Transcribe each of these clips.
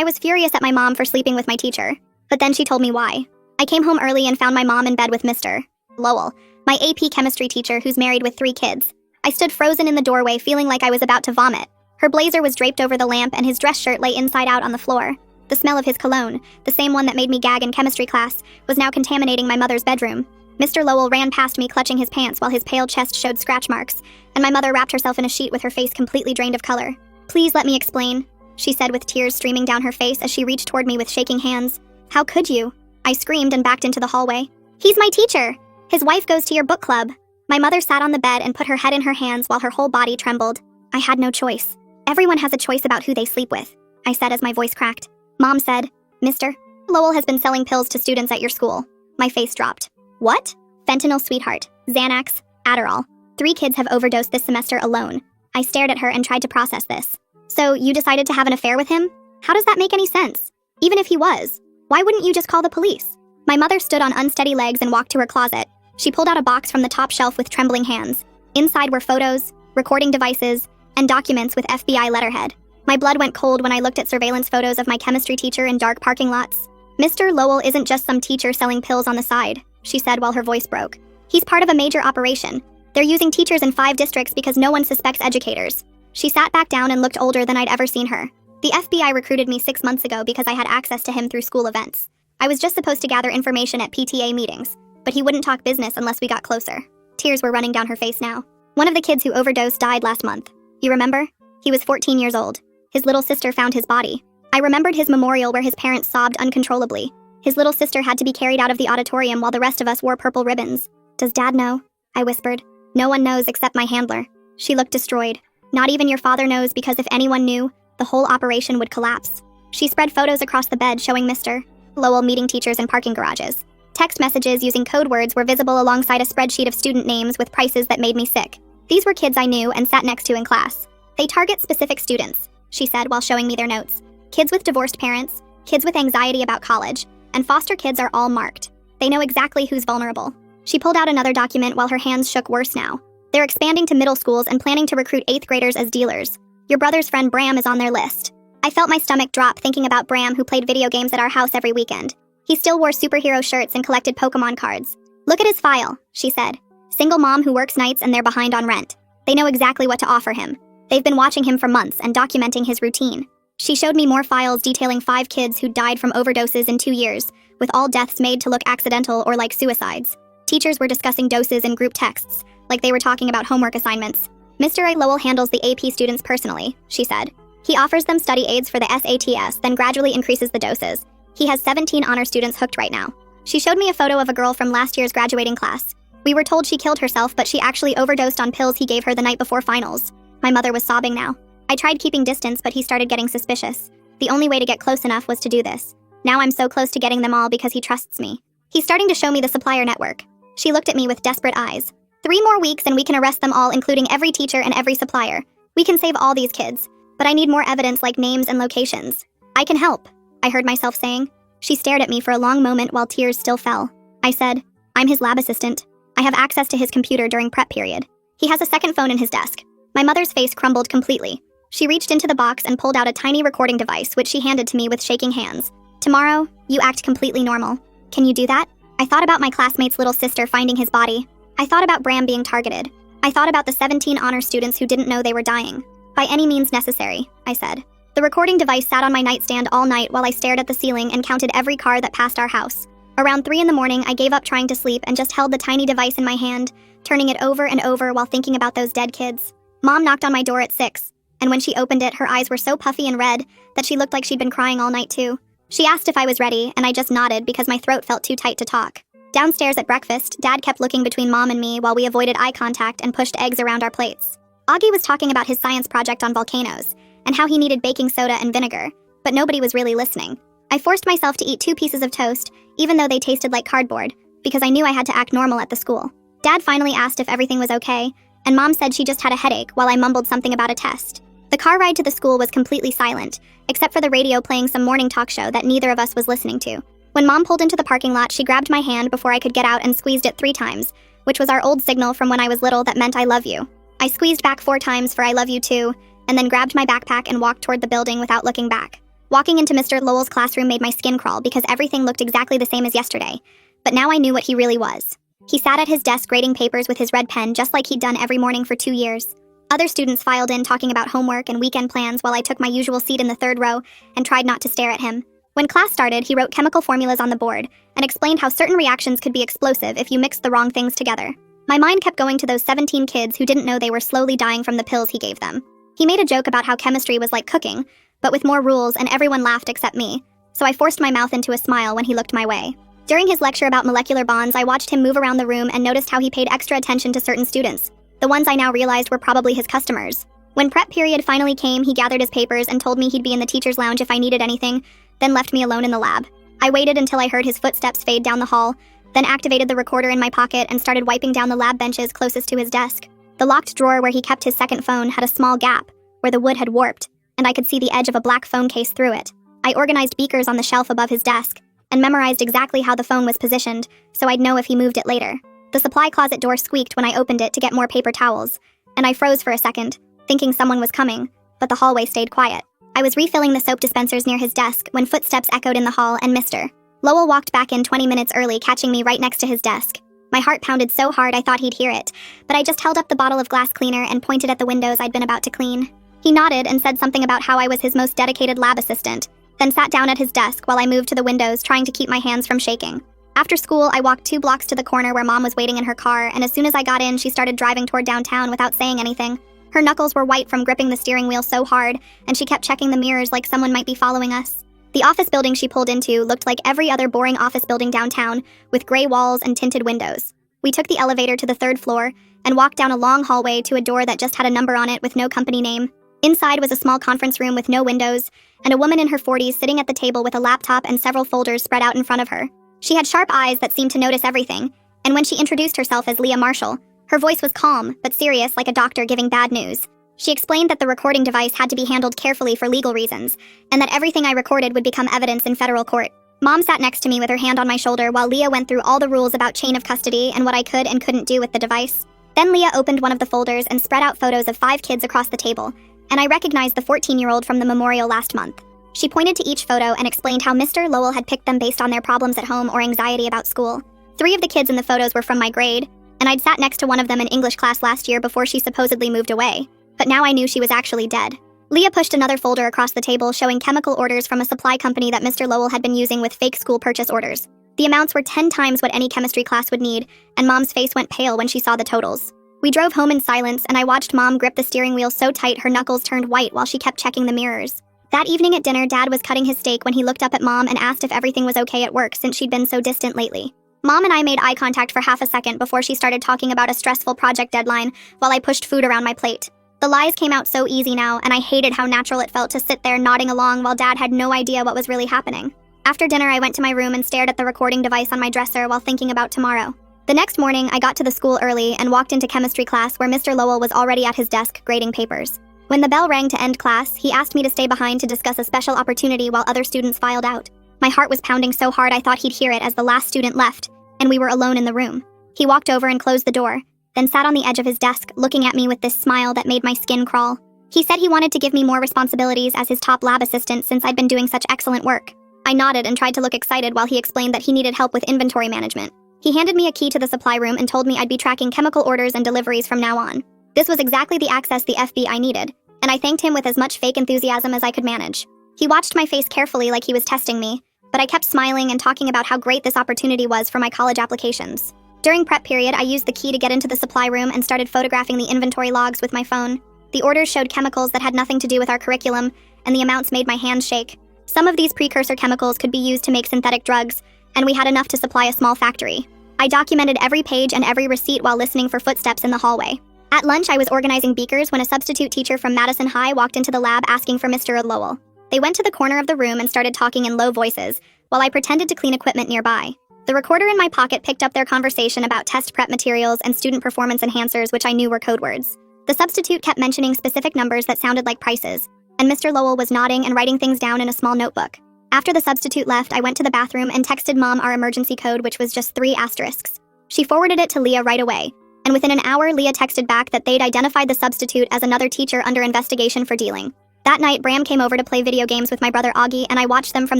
I was furious at my mom for sleeping with my teacher, but then she told me why. I came home early and found my mom in bed with Mr. Lowell, my AP chemistry teacher who's married with 3 kids. I stood frozen in the doorway feeling like I was about to vomit. Her blazer was draped over the lamp and his dress shirt lay inside out on the floor. The smell of his cologne, the same one that made me gag in chemistry class, was now contaminating my mother's bedroom. Mr. Lowell ran past me clutching his pants while his pale chest showed scratch marks, and my mother wrapped herself in a sheet with her face completely drained of color. "Please let me explain," she said with tears streaming down her face as she reached toward me with shaking hands. "How could you?" I screamed and backed into the hallway. "He's my teacher! His wife goes to your book club." My mother sat on the bed and put her head in her hands while her whole body trembled. I had no choice. "Everyone has a choice about who they sleep with," I said as my voice cracked. Mom said, "Mr. Lowell has been selling pills to students at your school." My face dropped. "What?" "Fentanyl, sweetheart, Xanax, Adderall. 3 kids have overdosed this semester alone." I stared at her and tried to process this. "So you decided to have an affair with him? How does that make any sense? Even if he was, why wouldn't you just call the police?" My mother stood on unsteady legs and walked to her closet. She pulled out a box from the top shelf with trembling hands. Inside were photos, recording devices, and documents with FBI letterhead. My blood went cold when I looked at surveillance photos of my chemistry teacher in dark parking lots. "Mr. Lowell isn't just some teacher selling pills on the side," she said while her voice broke. "He's part of a major operation. They're using teachers in 5 districts because no one suspects educators." She sat back down and looked older than I'd ever seen her. "The FBI recruited me 6 months ago because I had access to him through school events. I was just supposed to gather information at PTA meetings, but he wouldn't talk business unless we got closer." Tears were running down her face now. "One of the kids who overdosed died last month. You remember? He was 14 years old. His little sister found his body. I remembered his memorial where his parents sobbed uncontrollably. His little sister had to be carried out of the auditorium while the rest of us wore purple ribbons." "Does Dad know?" I whispered. "No one knows except my handler." She looked destroyed. "Not even your father knows because if anyone knew, the whole operation would collapse." She spread photos across the bed showing Mr. Lowell meeting teachers in parking garages. Text messages using code words were visible alongside a spreadsheet of student names with prices that made me sick. These were kids I knew and sat next to in class. "They target specific students," she said while showing me their notes. "Kids with divorced parents, kids with anxiety about college, and foster kids are all marked. They know exactly who's vulnerable." She pulled out another document while her hands shook worse now. "They're expanding to middle schools and planning to recruit 8th graders as dealers. Your brother's friend Bram is on their list." I felt my stomach drop thinking about Bram, who played video games at our house every weekend. He still wore superhero shirts and collected Pokemon cards. "Look at his file," she said. "Single mom who works nights and they're behind on rent. They know exactly what to offer him. They've been watching him for months and documenting his routine." She showed me more files detailing 5 kids who died from overdoses in 2 years, with all deaths made to look accidental or like suicides. Teachers were discussing doses in group texts, like they were talking about homework assignments. "Mr. Lowell handles the AP students personally," she said. "He offers them study aids for the SATs, then gradually increases the doses. He has 17 honor students hooked right now." She showed me a photo of a girl from last year's graduating class. We were told she killed herself, but she actually overdosed on pills he gave her the night before finals. My mother was sobbing now. I tried keeping distance, but he started getting suspicious. The only way to get close enough was to do this. Now I'm so close to getting them all because he trusts me. He's starting to show me the supplier network. She looked at me with desperate eyes. 3 more weeks and we can arrest them all, including every teacher and every supplier. We can save all these kids. But I need more evidence like names and locations. "I can help," I heard myself saying. She stared at me for a long moment while tears still fell. I said, "I'm his lab assistant. I have access to his computer during prep period. He has a second phone in his desk." My mother's face crumbled completely. She reached into the box and pulled out a tiny recording device, which she handed to me with shaking hands. "Tomorrow, you act completely normal. Can you do that?" I thought about my classmate's little sister finding his body. I thought about Bram being targeted. I thought about the 17 honor students who didn't know they were dying. "By any means necessary," I said. The recording device sat on my nightstand all night while I stared at the ceiling and counted every car that passed our house. Around 3 in the morning, I gave up trying to sleep and just held the tiny device in my hand, turning it over and over while thinking about those dead kids. Mom knocked on my door at 6, and when she opened it, her eyes were so puffy and red that she looked like she'd been crying all night too. She asked if I was ready, and I just nodded because my throat felt too tight to talk. Downstairs at breakfast, Dad kept looking between Mom and me while we avoided eye contact and pushed eggs around our plates. Augie was talking about his science project on volcanoes, and how he needed baking soda and vinegar, but nobody was really listening. I forced myself to eat 2 pieces of toast, even though they tasted like cardboard, because I knew I had to act normal at the school. Dad finally asked if everything was okay, and Mom said she just had a headache while I mumbled something about a test. The car ride to the school was completely silent, except for the radio playing some morning talk show that neither of us was listening to. When Mom pulled into the parking lot, she grabbed my hand before I could get out and squeezed it 3 times, which was our old signal from when I was little that meant I love you. I squeezed back 4 times for I love you too, and then grabbed my backpack and walked toward the building without looking back. Walking into Mr. Lowell's classroom made my skin crawl because everything looked exactly the same as yesterday. But now I knew what he really was. He sat at his desk grading papers with his red pen just like he'd done every morning for 2 years. Other students filed in talking about homework and weekend plans while I took my usual seat in the third row and tried not to stare at him. When class started, he wrote chemical formulas on the board and explained how certain reactions could be explosive if you mixed the wrong things together. My mind kept going to those 17 kids who didn't know they were slowly dying from the pills he gave them. He made a joke about how chemistry was like cooking, but with more rules, and everyone laughed except me, so I forced my mouth into a smile when he looked my way. During his lecture about molecular bonds, I watched him move around the room and noticed how he paid extra attention to certain students, the ones I now realized were probably his customers. When prep period finally came, he gathered his papers and told me he'd be in the teacher's lounge if I needed anything, then left me alone in the lab. I waited until I heard his footsteps fade down the hall, then activated the recorder in my pocket and started wiping down the lab benches closest to his desk. The locked drawer where he kept his second phone had a small gap, where the wood had warped, and I could see the edge of a black phone case through it. I organized beakers on the shelf above his desk, and memorized exactly how the phone was positioned, so I'd know if he moved it later. The supply closet door squeaked when I opened it to get more paper towels, and I froze for a second, thinking someone was coming, but the hallway stayed quiet. I was refilling the soap dispensers near his desk when footsteps echoed in the hall and Mr. Lowell walked back in 20 minutes early, catching me right next to his desk. My heart pounded so hard I thought he'd hear it, but I just held up the bottle of glass cleaner and pointed at the windows I'd been about to clean. He nodded and said something about how I was his most dedicated lab assistant, then sat down at his desk while I moved to the windows, trying to keep my hands from shaking. After school, I walked 2 blocks to the corner where Mom was waiting in her car, and as soon as I got in, she started driving toward downtown without saying anything. Her knuckles were white from gripping the steering wheel so hard, and she kept checking the mirrors like someone might be following us. The office building she pulled into looked like every other boring office building downtown, with gray walls and tinted windows. We took the elevator to the 3rd floor and walked down a long hallway to a door that just had a number on it with no company name. Inside was a small conference room with no windows, and a woman in her 40s sitting at the table with a laptop and several folders spread out in front of her. She had sharp eyes that seemed to notice everything, and when she introduced herself as Leah Marshall, her voice was calm but serious like a doctor giving bad news. She explained that the recording device had to be handled carefully for legal reasons, and that everything I recorded would become evidence in federal court. Mom sat next to me with her hand on my shoulder while Leah went through all the rules about chain of custody and what I could and couldn't do with the device. Then Leah opened one of the folders and spread out photos of 5 kids across the table, and I recognized the 14-year-old from the memorial last month. She pointed to each photo and explained how Mr. Lowell had picked them based on their problems at home or anxiety about school. 3 of the kids in the photos were from my grade, and I'd sat next to one of them in English class last year before she supposedly moved away. But now I knew she was actually dead. Leah pushed another folder across the table showing chemical orders from a supply company that Mr. Lowell had been using with fake school purchase orders. The amounts were 10 times what any chemistry class would need, and Mom's face went pale when she saw the totals. We drove home in silence, and I watched Mom grip the steering wheel so tight her knuckles turned white while she kept checking the mirrors. That evening at dinner, Dad was cutting his steak when he looked up at Mom and asked if everything was okay at work since she'd been so distant lately. Mom and I made eye contact for half a second before she started talking about a stressful project deadline while I pushed food around my plate. The lies came out so easy now, and I hated how natural it felt to sit there nodding along while Dad had no idea what was really happening. After dinner, I went to my room and stared at the recording device on my dresser while thinking about tomorrow. The next morning, I got to the school early and walked into chemistry class where Mr. Lowell was already at his desk grading papers. When the bell rang to end class, he asked me to stay behind to discuss a special opportunity while other students filed out. My heart was pounding so hard I thought he'd hear it as the last student left, and we were alone in the room. He walked over and closed the door, then sat on the edge of his desk, looking at me with this smile that made my skin crawl. He said he wanted to give me more responsibilities as his top lab assistant since I'd been doing such excellent work. I nodded and tried to look excited while he explained that he needed help with inventory management. He handed me a key to the supply room and told me I'd be tracking chemical orders and deliveries from now on. This was exactly the access the FBI needed, and I thanked him with as much fake enthusiasm as I could manage. He watched my face carefully like he was testing me, but I kept smiling and talking about how great this opportunity was for my college applications. During prep period, I used the key to get into the supply room and started photographing the inventory logs with my phone. The orders showed chemicals that had nothing to do with our curriculum, and the amounts made my hands shake. Some of these precursor chemicals could be used to make synthetic drugs, and we had enough to supply a small factory. I documented every page and every receipt while listening for footsteps in the hallway. At lunch, I was organizing beakers when a substitute teacher from Madison High walked into the lab asking for Mr. Lowell. They went to the corner of the room and started talking in low voices, while I pretended to clean equipment nearby. The recorder in my pocket picked up their conversation about test prep materials and student performance enhancers, which I knew were code words. The substitute kept mentioning specific numbers that sounded like prices, and Mr. Lowell was nodding and writing things down in a small notebook. After the substitute left, I went to the bathroom and texted Mom our emergency code, which was just 3 asterisks. She forwarded it to Leah right away, and within an hour, Leah texted back that they'd identified the substitute as another teacher under investigation for dealing. That night, Bram came over to play video games with my brother Augie, and I watched them from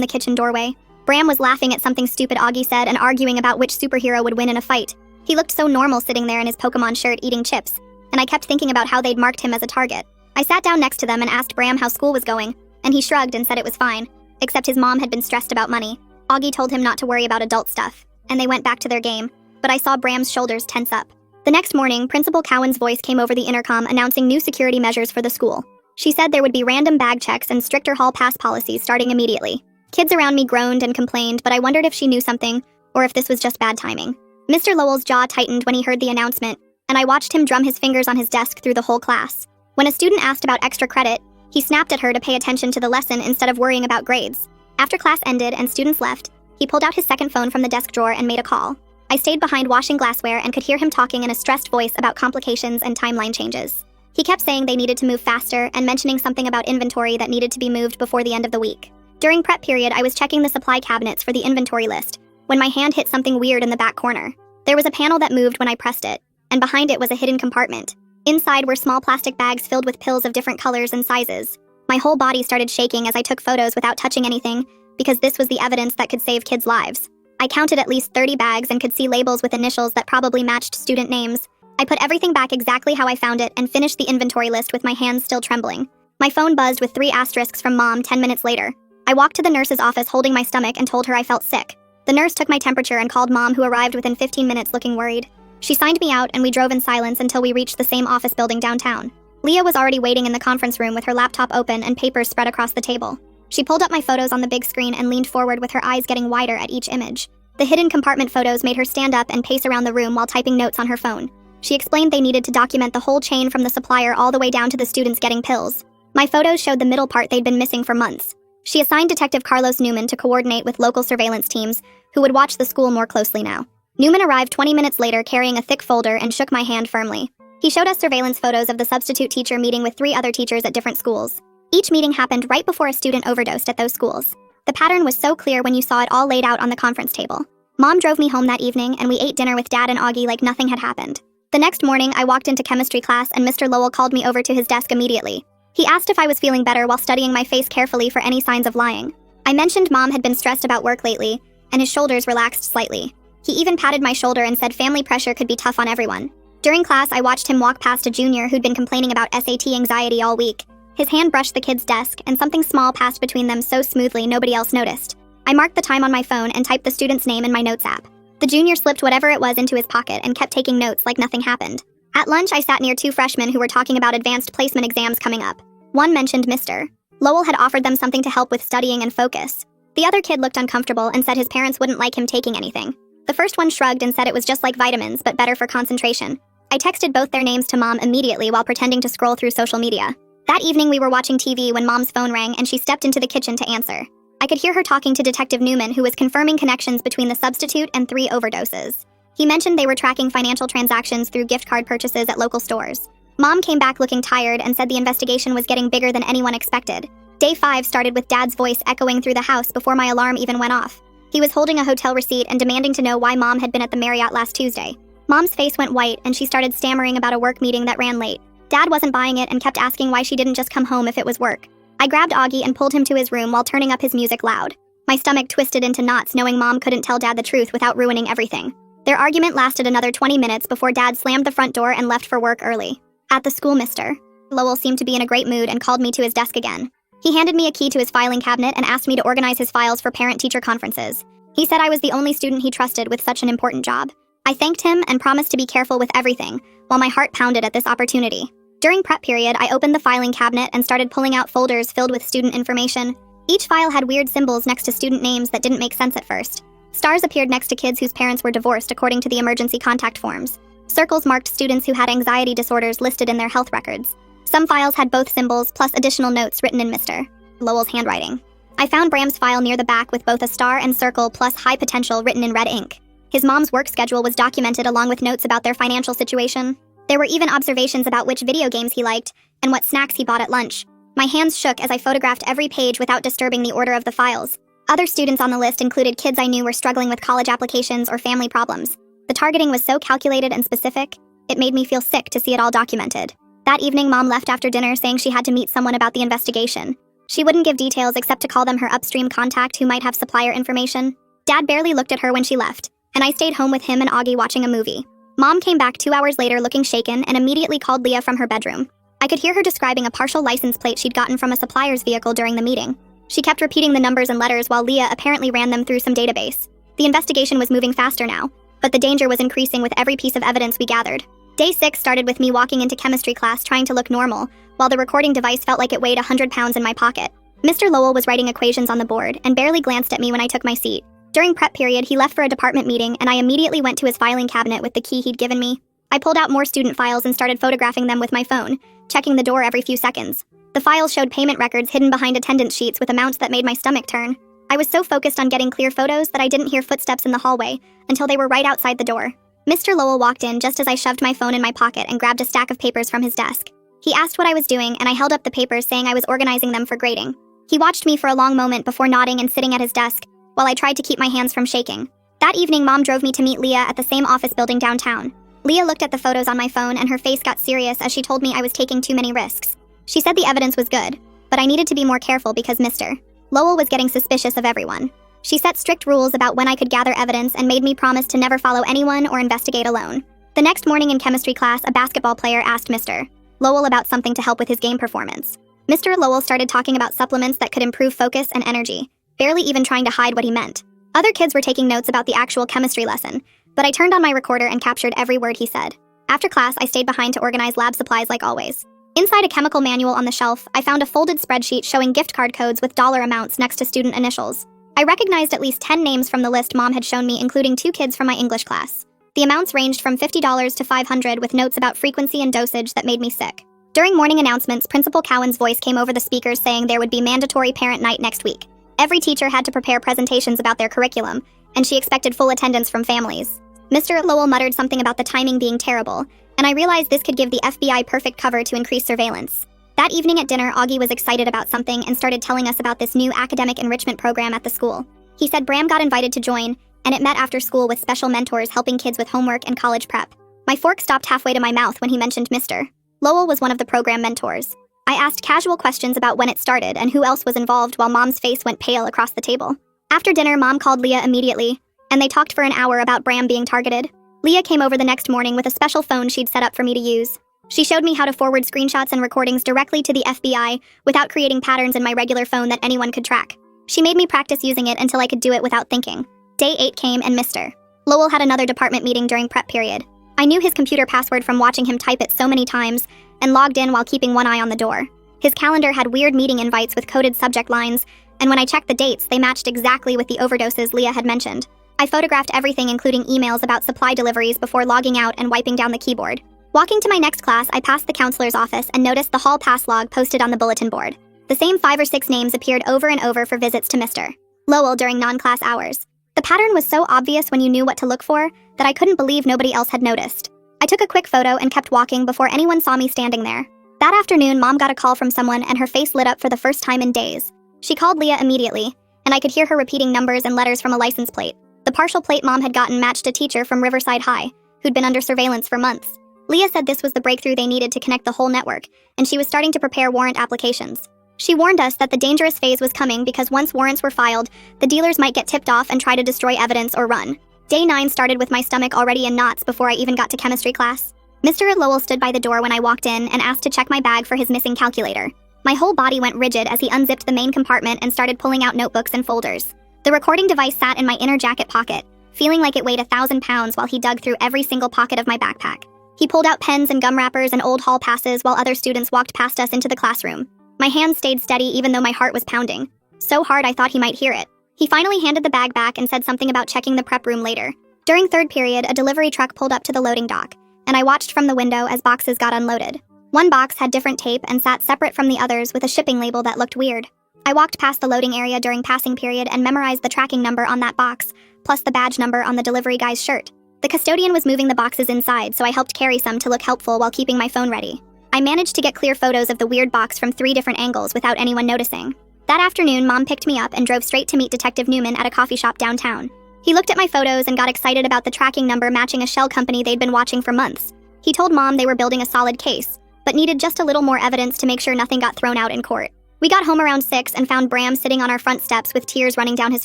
the kitchen doorway. Bram was laughing at something stupid Augie said and arguing about which superhero would win in a fight. He looked so normal sitting there in his Pokemon shirt eating chips, and I kept thinking about how they'd marked him as a target. I sat down next to them and asked Bram how school was going, and he shrugged and said it was fine, except his mom had been stressed about money. Augie told him not to worry about adult stuff, and they went back to their game, but I saw Bram's shoulders tense up. The next morning, Principal Cowan's voice came over the intercom announcing new security measures for the school. She said there would be random bag checks and stricter hall pass policies starting immediately. Kids around me groaned and complained, but I wondered if she knew something, or if this was just bad timing. Mr. Lowell's jaw tightened when he heard the announcement, and I watched him drum his fingers on his desk through the whole class. When a student asked about extra credit, he snapped at her to pay attention to the lesson instead of worrying about grades. After class ended and students left, he pulled out his second phone from the desk drawer and made a call. I stayed behind washing glassware and could hear him talking in a stressed voice about complications and timeline changes. He kept saying they needed to move faster and mentioning something about inventory that needed to be moved before the end of the week. During prep period, I was checking the supply cabinets for the inventory list when my hand hit something weird in the back corner. There was a panel that moved when I pressed it, and behind it was a hidden compartment. Inside were small plastic bags filled with pills of different colors and sizes. My whole body started shaking as I took photos without touching anything, because this was the evidence that could save kids' lives. I counted at least 30 bags and could see labels with initials that probably matched student names. I put everything back exactly how I found it and finished the inventory list with my hands still trembling. My phone buzzed with 3 asterisks from Mom 10 minutes later. I walked to the nurse's office holding my stomach and told her I felt sick. The nurse took my temperature and called Mom, who arrived within 15 minutes looking worried. She signed me out and we drove in silence until we reached the same office building downtown. Leah was already waiting in the conference room with her laptop open and papers spread across the table. She pulled up my photos on the big screen and leaned forward with her eyes getting wider at each image. The hidden compartment photos made her stand up and pace around the room while typing notes on her phone. She explained they needed to document the whole chain from the supplier all the way down to the students getting pills. My photos showed the middle part they'd been missing for months. She assigned Detective Carlos Newman to coordinate with local surveillance teams who would watch the school more closely now. Newman arrived 20 minutes later carrying a thick folder and shook my hand firmly. He showed us surveillance photos of the substitute teacher meeting with 3 other teachers at different schools. Each meeting happened right before a student overdosed at those schools. The pattern was so clear when you saw it all laid out on the conference table. Mom drove me home that evening and we ate dinner with Dad and Augie like nothing had happened. The next morning, I walked into chemistry class and Mr. Lowell called me over to his desk immediately. He asked if I was feeling better while studying my face carefully for any signs of lying. I mentioned Mom had been stressed about work lately, and his shoulders relaxed slightly. He even patted my shoulder and said family pressure could be tough on everyone. During class, I watched him walk past a junior who'd been complaining about SAT anxiety all week. His hand brushed the kid's desk, and something small passed between them so smoothly nobody else noticed. I marked the time on my phone and typed the student's name in my notes app. The junior slipped whatever it was into his pocket and kept taking notes like nothing happened. At lunch, I sat near 2 freshmen who were talking about advanced placement exams coming up. One mentioned Mr. Lowell had offered them something to help with studying and focus. The other kid looked uncomfortable and said his parents wouldn't like him taking anything. The first one shrugged and said it was just like vitamins, but better for concentration. I texted both their names to Mom immediately while pretending to scroll through social media. That evening, we were watching TV when Mom's phone rang and she stepped into the kitchen to answer. I could hear her talking to Detective Newman, who was confirming connections between the substitute and 3 overdoses. He mentioned they were tracking financial transactions through gift card purchases at local stores. Mom came back looking tired and said the investigation was getting bigger than anyone expected. Day 5 started with Dad's voice echoing through the house before my alarm even went off. He was holding a hotel receipt and demanding to know why Mom had been at the Marriott last Tuesday. Mom's face went white and she started stammering about a work meeting that ran late. Dad wasn't buying it and kept asking why she didn't just come home if it was work. I grabbed Augie and pulled him to his room while turning up his music loud. My stomach twisted into knots knowing Mom couldn't tell Dad the truth without ruining everything. Their argument lasted another 20 minutes before Dad slammed the front door and left for work early. At the school, Mr. Lowell seemed to be in a great mood and called me to his desk again. He handed me a key to his filing cabinet and asked me to organize his files for parent-teacher conferences. He said I was the only student he trusted with such an important job. I thanked him and promised to be careful with everything, while my heart pounded at this opportunity. During prep period, I opened the filing cabinet and started pulling out folders filled with student information. Each file had weird symbols next to student names that didn't make sense at first. Stars appeared next to kids whose parents were divorced according to the emergency contact forms. Circles marked students who had anxiety disorders listed in their health records. Some files had both symbols plus additional notes written in Mr. Lowell's handwriting. I found Bram's file near the back with both a star and circle plus high potential written in red ink. His mom's work schedule was documented along with notes about their financial situation. There were even observations about which video games he liked and what snacks he bought at lunch. My hands shook as I photographed every page without disturbing the order of the files. Other students on the list included kids I knew were struggling with college applications or family problems. The targeting was so calculated and specific, it made me feel sick to see it all documented. That evening, Mom left after dinner saying she had to meet someone about the investigation. She wouldn't give details except to call them her upstream contact who might have supplier information. Dad barely looked at her when she left, and I stayed home with him and Augie watching a movie. Mom came back 2 hours later looking shaken and immediately called Leah from her bedroom. I could hear her describing a partial license plate she'd gotten from a supplier's vehicle during the meeting. She kept repeating the numbers and letters while Leah apparently ran them through some database. The investigation was moving faster now, but the danger was increasing with every piece of evidence we gathered. Day 6 started with me walking into chemistry class trying to look normal, while the recording device felt like it weighed 100 pounds in my pocket. Mr. Lowell was writing equations on the board and barely glanced at me when I took my seat. During prep period, he left for a department meeting, and I immediately went to his filing cabinet with the key he'd given me. I pulled out more student files and started photographing them with my phone, checking the door every few seconds. The files showed payment records hidden behind attendance sheets with amounts that made my stomach turn. I was so focused on getting clear photos that I didn't hear footsteps in the hallway until they were right outside the door. Mr. Lowell walked in just as I shoved my phone in my pocket and grabbed a stack of papers from his desk. He asked what I was doing, and I held up the papers saying I was organizing them for grading. He watched me for a long moment before nodding and sitting at his desk, while I tried to keep my hands from shaking. That evening, Mom drove me to meet Leah at the same office building downtown. Leah looked at the photos on my phone and her face got serious as she told me I was taking too many risks. She said the evidence was good, but I needed to be more careful because Mr. Lowell was getting suspicious of everyone. She set strict rules about when I could gather evidence and made me promise to never follow anyone or investigate alone. The next morning in chemistry class, a basketball player asked Mr. Lowell about something to help with his game performance. Mr. Lowell started talking about supplements that could improve focus and energy, barely even trying to hide what he meant. Other kids were taking notes about the actual chemistry lesson, but I turned on my recorder and captured every word he said. After class, I stayed behind to organize lab supplies like always. Inside a chemical manual on the shelf, I found a folded spreadsheet showing gift card codes with dollar amounts next to student initials. I recognized at least 10 names from the list Mom had shown me, including 2 kids from my English class. The amounts ranged from $50 to $500 with notes about frequency and dosage that made me sick. During morning announcements, Principal Cowan's voice came over the speakers saying there would be mandatory parent night next week. Every teacher had to prepare presentations about their curriculum, and she expected full attendance from families. Mr. Lowell muttered something about the timing being terrible, and I realized this could give the FBI perfect cover to increase surveillance. That evening at dinner, Augie was excited about something and started telling us about this new academic enrichment program at the school. He said Bram got invited to join, and it met after school with special mentors helping kids with homework and college prep. My fork stopped halfway to my mouth when he mentioned Mr. Lowell was one of the program mentors. I asked casual questions about when it started and who else was involved while Mom's face went pale across the table. After dinner, Mom called Leah immediately, and they talked for an hour about Bram being targeted. Leah came over the next morning with a special phone she'd set up for me to use. She showed me how to forward screenshots and recordings directly to the FBI without creating patterns in my regular phone that anyone could track. She made me practice using it until I could do it without thinking. Day 8 came and Mr. Lowell had another department meeting during prep period. I knew his computer password from watching him type it so many times and logged in while keeping one eye on the door. His calendar had weird meeting invites with coded subject lines, and when I checked the dates, they matched exactly with the overdoses Leah had mentioned. I photographed everything, including emails about supply deliveries, before logging out and wiping down the keyboard. Walking to my next class, I passed the counselor's office and noticed the hall pass log posted on the bulletin board. The same 5 or 6 names appeared over and over for visits to Mr. Lowell during non-class hours. The pattern was so obvious when you knew what to look for that I couldn't believe nobody else had noticed. I took a quick photo and kept walking before anyone saw me standing there. That afternoon, Mom got a call from someone and her face lit up for the first time in days. She called Leah immediately, and I could hear her repeating numbers and letters from a license plate. The partial plate Mom had gotten matched a teacher from Riverside High, who'd been under surveillance for months. Leah said this was the breakthrough they needed to connect the whole network, and she was starting to prepare warrant applications. She warned us that the dangerous phase was coming because once warrants were filed, the dealers might get tipped off and try to destroy evidence or run. Day 9 started with my stomach already in knots before I even got to chemistry class. Mr. Lowell stood by the door when I walked in and asked to check my bag for his missing calculator. My whole body went rigid as he unzipped the main compartment and started pulling out notebooks and folders. The recording device sat in my inner jacket pocket, feeling like it weighed 1,000 pounds while he dug through every single pocket of my backpack. He pulled out pens and gum wrappers and old hall passes while other students walked past us into the classroom. My hands stayed steady even though my heart was pounding. So hard I thought he might hear it. He finally handed the bag back and said something about checking the prep room later. During third period, a delivery truck pulled up to the loading dock, and I watched from the window as boxes got unloaded. One box had different tape and sat separate from the others with a shipping label that looked weird. I walked past the loading area during passing period and memorized the tracking number on that box, plus the badge number on the delivery guy's shirt. The custodian was moving the boxes inside, so I helped carry some to look helpful while keeping my phone ready. I managed to get clear photos of the weird box from 3 different angles without anyone noticing. That afternoon, Mom picked me up and drove straight to meet Detective Newman at a coffee shop downtown. He looked at my photos and got excited about the tracking number matching a shell company they'd been watching for months. He told Mom they were building a solid case, but needed just a little more evidence to make sure nothing got thrown out in court. We got home around 6 and found Bram sitting on our front steps with tears running down his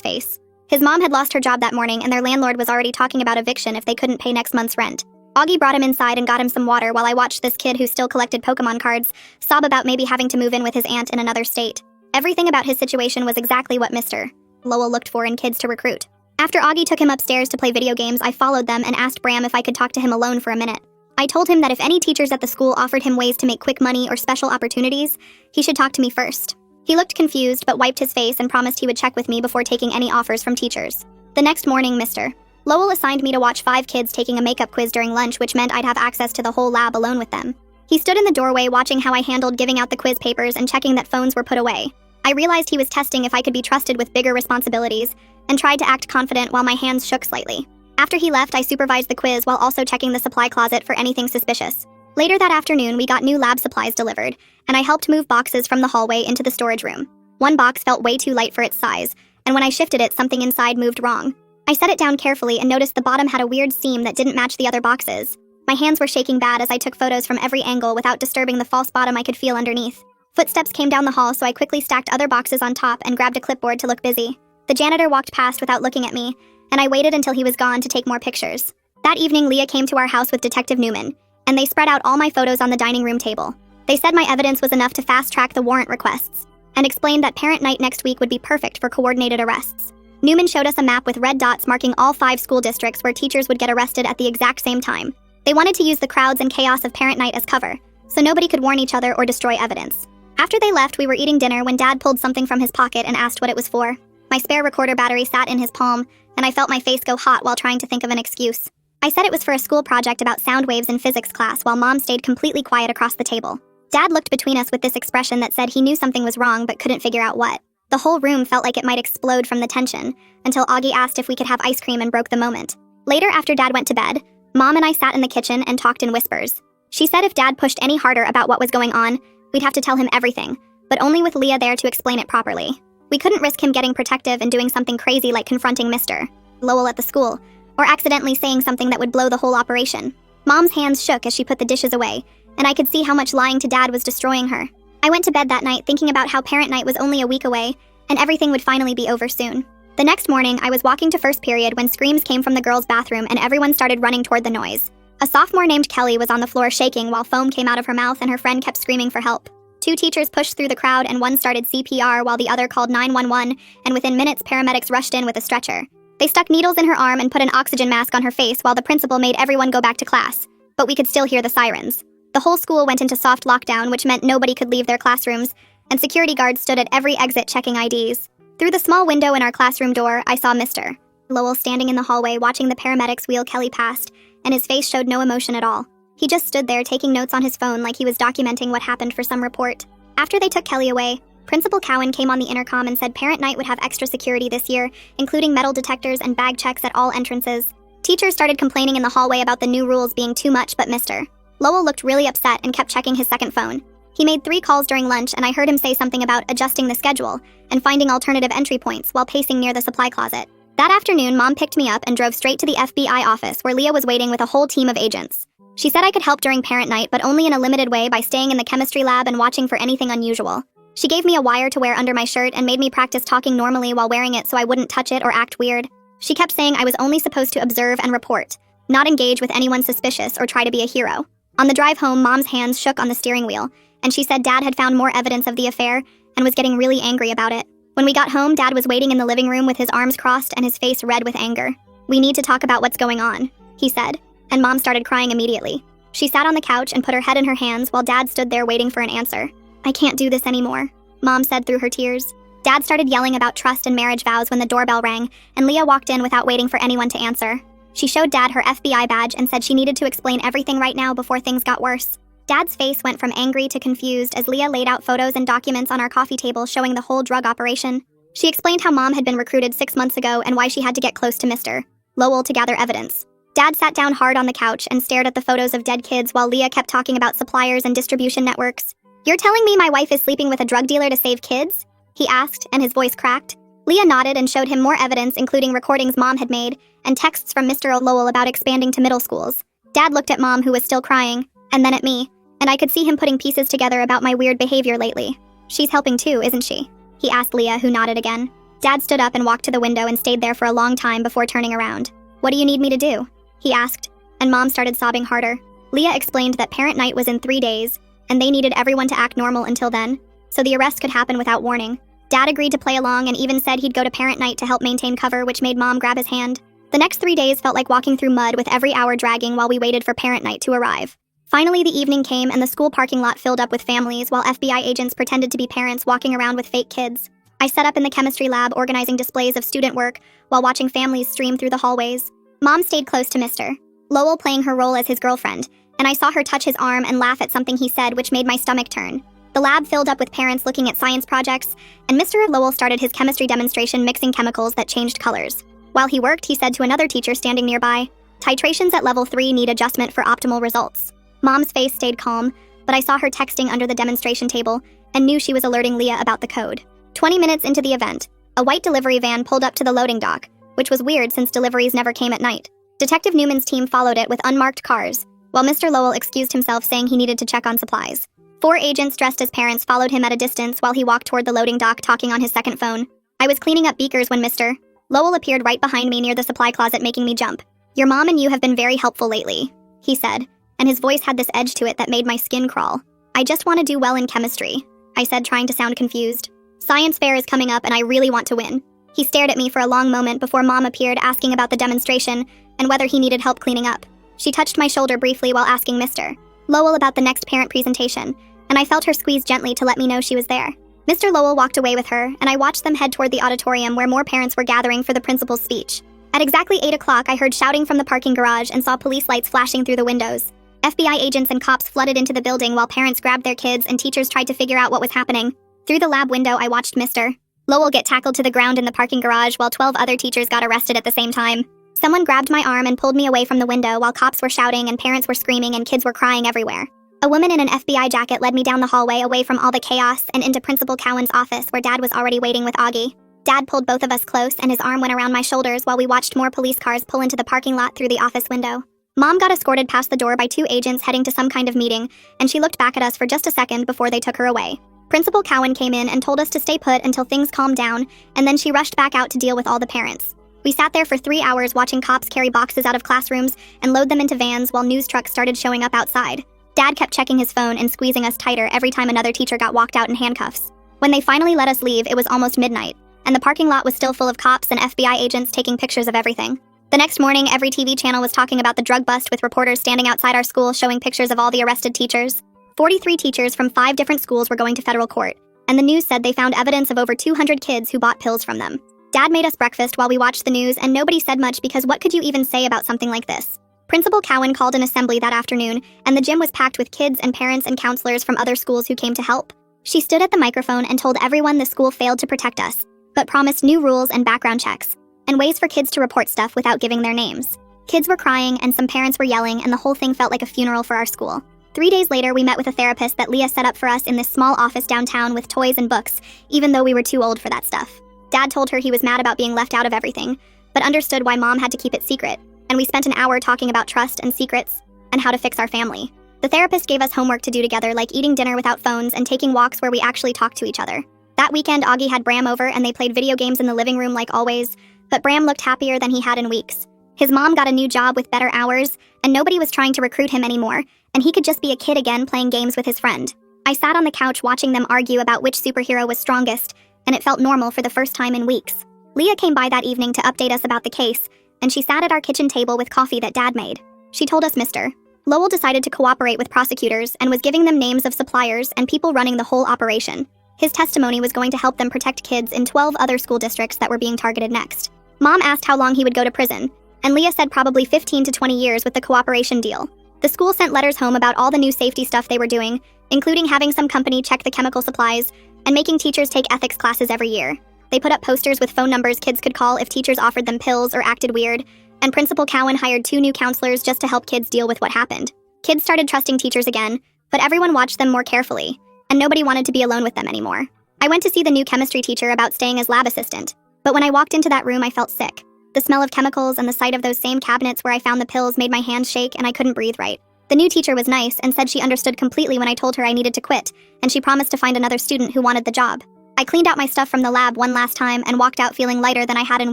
face. His mom had lost her job that morning, and their landlord was already talking about eviction if they couldn't pay next month's rent. Augie brought him inside and got him some water while I watched this kid who still collected Pokemon cards sob about maybe having to move in with his aunt in another state. Everything about his situation was exactly what Mr. Lowell looked for in kids to recruit. After Augie took him upstairs to play video games, I followed them and asked Bram if I could talk to him alone for a minute. I told him that if any teachers at the school offered him ways to make quick money or special opportunities, he should talk to me first. He looked confused but wiped his face and promised he would check with me before taking any offers from teachers. The next morning, Mr. Lowell assigned me to watch 5 kids taking a makeup quiz during lunch, which meant I'd have access to the whole lab alone with them. He stood in the doorway watching how I handled giving out the quiz papers and checking that phones were put away. I realized he was testing if I could be trusted with bigger responsibilities and tried to act confident while my hands shook slightly. After he left, I supervised the quiz while also checking the supply closet for anything suspicious. Later that afternoon, we got new lab supplies delivered, and I helped move boxes from the hallway into the storage room. One box felt way too light for its size, and when I shifted it, something inside moved wrong. I set it down carefully and noticed the bottom had a weird seam that didn't match the other boxes. My hands were shaking bad as I took photos from every angle without disturbing the false bottom I could feel underneath. Footsteps came down the hall, so I quickly stacked other boxes on top and grabbed a clipboard to look busy. The janitor walked past without looking at me, and I waited until he was gone to take more pictures. That evening, Leah came to our house with Detective Newman, and they spread out all my photos on the dining room table. They said my evidence was enough to fast-track the warrant requests, and explained that parent night next week would be perfect for coordinated arrests. Newman showed us a map with red dots marking all 5 school districts where teachers would get arrested at the exact same time. They wanted to use the crowds and chaos of parent night as cover, so nobody could warn each other or destroy evidence. After they left, we were eating dinner when Dad pulled something from his pocket and asked what it was for. My spare recorder battery sat in his palm, and I felt my face go hot while trying to think of an excuse. I said it was for a school project about sound waves in physics class while Mom stayed completely quiet across the table. Dad looked between us with this expression that said he knew something was wrong but couldn't figure out what. The whole room felt like it might explode from the tension, until Augie asked if we could have ice cream and broke the moment. Later, after Dad went to bed, Mom and I sat in the kitchen and talked in whispers. She said if Dad pushed any harder about what was going on, we'd have to tell him everything, but only with Leah there to explain it properly. We couldn't risk him getting protective and doing something crazy like confronting Mr. Lowell at the school, or accidentally saying something that would blow the whole operation. Mom's hands shook as she put the dishes away, and I could see how much lying to Dad was destroying her. I went to bed that night thinking about how parent night was only a week away, and everything would finally be over soon. The next morning, I was walking to first period when screams came from the girls' bathroom and everyone started running toward the noise. A sophomore named Kelly was on the floor shaking while foam came out of her mouth and her friend kept screaming for help. 2 teachers pushed through the crowd and one started CPR while the other called 911, and within minutes, paramedics rushed in with a stretcher. They stuck needles in her arm and put an oxygen mask on her face while the principal made everyone go back to class, but we could still hear the sirens. The whole school went into soft lockdown, which meant nobody could leave their classrooms, and security guards stood at every exit checking IDs. Through the small window in our classroom door, I saw Mr. Lowell standing in the hallway watching the paramedics wheel Kelly past, and his face showed no emotion at all. He just stood there taking notes on his phone like he was documenting what happened for some report. After they took Kelly away, Principal Cowan came on the intercom and said parent night would have extra security this year, including metal detectors and bag checks at all entrances. Teachers started complaining in the hallway about the new rules being too much, but Mr. Lowell looked really upset and kept checking his second phone. He made 3 calls during lunch, and I heard him say something about adjusting the schedule and finding alternative entry points while pacing near the supply closet. That afternoon, Mom picked me up and drove straight to the FBI office where Leah was waiting with a whole team of agents. She said I could help during parent night, but only in a limited way by staying in the chemistry lab and watching for anything unusual. She gave me a wire to wear under my shirt and made me practice talking normally while wearing it so I wouldn't touch it or act weird. She kept saying I was only supposed to observe and report, not engage with anyone suspicious or try to be a hero. On the drive home, Mom's hands shook on the steering wheel, and she said Dad had found more evidence of the affair and was getting really angry about it. When we got home, Dad was waiting in the living room with his arms crossed and his face red with anger. "We need to talk about what's going on," he said, and Mom started crying immediately. She sat on the couch and put her head in her hands while Dad stood there waiting for an answer. "I can't do this anymore," Mom said through her tears. Dad started yelling about trust and marriage vows when the doorbell rang, and Leah walked in without waiting for anyone to answer. She showed Dad her FBI badge and said she needed to explain everything right now before things got worse. Dad's face went from angry to confused as Leah laid out photos and documents on our coffee table showing the whole drug operation. She explained how Mom had been recruited 6 months ago and why she had to get close to Mr. Lowell to gather evidence. Dad sat down hard on the couch and stared at the photos of dead kids while Leah kept talking about suppliers and distribution networks. "You're telling me my wife is sleeping with a drug dealer to save kids?" he asked, and his voice cracked. Leah nodded and showed him more evidence, including recordings Mom had made and texts from Mr. Lowell about expanding to middle schools. Dad looked at Mom, who was still crying, and then at me, And I could see him putting pieces together about my weird behavior lately. She's helping too, isn't she? He asked Leah, who nodded again. Dad stood up and walked to the window and stayed there for a long time before turning around. What do you need me to do? He asked, and Mom started sobbing harder. Leah explained that parent night was in 3 days, and they needed everyone to act normal until then, so the arrest could happen without warning. Dad agreed to play along and even said he'd go to parent night to help maintain cover, which made Mom grab his hand. The next 3 days felt like walking through mud, with every hour dragging while we waited for parent night to arrive. Finally, the evening came and the school parking lot filled up with families while FBI agents pretended to be parents walking around with fake kids. I sat up in the chemistry lab organizing displays of student work while watching families stream through the hallways. Mom stayed close to Mr. Lowell, playing her role as his girlfriend, and I saw her touch his arm and laugh at something he said, which made my stomach turn. The lab filled up with parents looking at science projects, and Mr. Lowell started his chemistry demonstration mixing chemicals that changed colors. While he worked, he said to another teacher standing nearby, "Titrations at level 3 need adjustment for optimal results." Mom's face stayed calm, but I saw her texting under the demonstration table and knew she was alerting Leah about the code. 20 minutes into the event, a white delivery van pulled up to the loading dock, which was weird since deliveries never came at night. Detective Newman's team followed it with unmarked cars, while Mr. Lowell excused himself, saying he needed to check on supplies. 4 agents dressed as parents followed him at a distance while he walked toward the loading dock, talking on his second phone. I was cleaning up beakers when Mr. Lowell appeared right behind me near the supply closet, making me jump. "Your mom and you have been very helpful lately," he said, and his voice had this edge to it that made my skin crawl. "I just want to do well in chemistry," I said, trying to sound confused. "Science fair is coming up and I really want to win." He stared at me for a long moment before Mom appeared, asking about the demonstration and whether he needed help cleaning up. She touched my shoulder briefly while asking Mr. Lowell about the next parent presentation, and I felt her squeeze gently to let me know she was there. Mr. Lowell walked away with her, and I watched them head toward the auditorium where more parents were gathering for the principal's speech. At exactly 8 o'clock, I heard shouting from the parking garage and saw police lights flashing through the windows. FBI agents and cops flooded into the building while parents grabbed their kids and teachers tried to figure out what was happening. Through the lab window, I watched Mr. Lowell get tackled to the ground in the parking garage while 12 other teachers got arrested at the same time. Someone grabbed my arm and pulled me away from the window while cops were shouting and parents were screaming and kids were crying everywhere. A woman in an FBI jacket led me down the hallway away from all the chaos and into Principal Cowan's office, where Dad was already waiting with Augie. Dad pulled both of us close and his arm went around my shoulders while we watched more police cars pull into the parking lot through the office window. Mom got escorted past the door by 2 agents heading to some kind of meeting, and she looked back at us for just a second before they took her away. Principal Cowan came in and told us to stay put until things calmed down, and then she rushed back out to deal with all the parents. We sat there for 3 hours watching cops carry boxes out of classrooms and load them into vans while news trucks started showing up outside. Dad kept checking his phone and squeezing us tighter every time another teacher got walked out in handcuffs. When they finally let us leave, it was almost midnight, and the parking lot was still full of cops and FBI agents taking pictures of everything. The next morning, every TV channel was talking about the drug bust, with reporters standing outside our school showing pictures of all the arrested teachers. 43 teachers from 5 different schools were going to federal court, and the news said they found evidence of over 200 kids who bought pills from them. Dad made us breakfast while we watched the news, and nobody said much because what could you even say about something like this? Principal Cowan called an assembly that afternoon, and the gym was packed with kids and parents and counselors from other schools who came to help. She stood at the microphone and told everyone the school failed to protect us, but promised new rules and background checks, and ways for kids to report stuff without giving their names. Kids were crying and some parents were yelling, and the whole thing felt like a funeral for our school. 3 days later, we met with a therapist that Leah set up for us in this small office downtown with toys and books, even though we were too old for that stuff. Dad told her he was mad about being left out of everything, but understood why Mom had to keep it secret, and we spent an hour talking about trust and secrets and how to fix our family. The therapist gave us homework to do together, like eating dinner without phones and taking walks where we actually talked to each other. That weekend, Augie had Bram over and they played video games in the living room like always, but Bram looked happier than he had in weeks. His mom got a new job with better hours, and nobody was trying to recruit him anymore, and he could just be a kid again playing games with his friend. I sat on the couch watching them argue about which superhero was strongest, and it felt normal for the first time in weeks. Leah came by that evening to update us about the case, and she sat at our kitchen table with coffee that Dad made. She told us Mr. Lowell decided to cooperate with prosecutors and was giving them names of suppliers and people running the whole operation. His testimony was going to help them protect kids in 12 other school districts that were being targeted next. Mom asked how long he would go to prison, and Leah said probably 15 to 20 years with the cooperation deal. The school sent letters home about all the new safety stuff they were doing, including having some company check the chemical supplies and making teachers take ethics classes every year. They put up posters with phone numbers kids could call if teachers offered them pills or acted weird, and Principal Cowan hired 2 new counselors just to help kids deal with what happened. Kids started trusting teachers again, but everyone watched them more carefully, and nobody wanted to be alone with them anymore. I went to see the new chemistry teacher about staying as lab assistant, but when I walked into that room, I felt sick. The smell of chemicals and the sight of those same cabinets where I found the pills made my hands shake and I couldn't breathe right. The new teacher was nice and said she understood completely when I told her I needed to quit, and she promised to find another student who wanted the job. I cleaned out my stuff from the lab one last time and walked out feeling lighter than I had in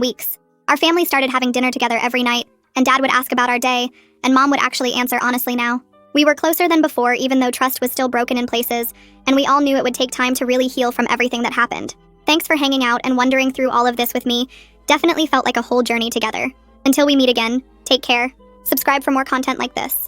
weeks. Our family started having dinner together every night, and Dad would ask about our day, and Mom would actually answer honestly now. We were closer than before, even though trust was still broken in places, and we all knew it would take time to really heal from everything that happened. Thanks for hanging out and wondering through all of this with me. Definitely felt like a whole journey together. Until we meet again, take care. Subscribe for more content like this.